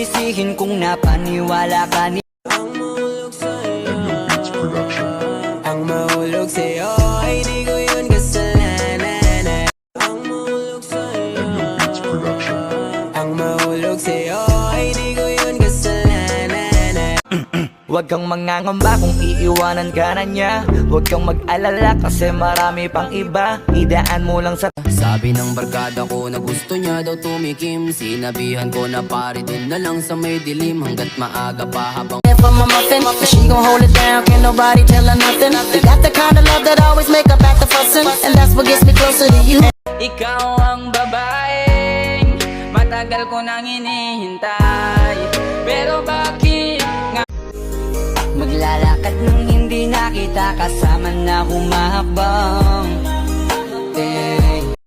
sisisihin kung napaniwala ka ni ang mahulog sa'yo ay di ko yun kasalanan. Ang mahulog sa'yo ang mahulog sa'yo ay di ko yun kasalanan. Huwag kang mangangamba kung iiwanan ka na niya. Huwag kang mag-alala kasi marami pang iba. Idaan mo lang sa Sabi ng barkada ko na gusto niya daw tumikim. Sinabihan ko na pare dun na lang sa may dilim hanggat maaga pa habang For my muffin, but she gon' hold it down, can't nobody tell her nothing. We got the kind of love that always make up after fussing, and that's what gets me closer to you. ikaw ang babaeng matagal ko nang hinihintay. Pero bakit nga maglalakad nang hindi nakita kasama na humahakbang?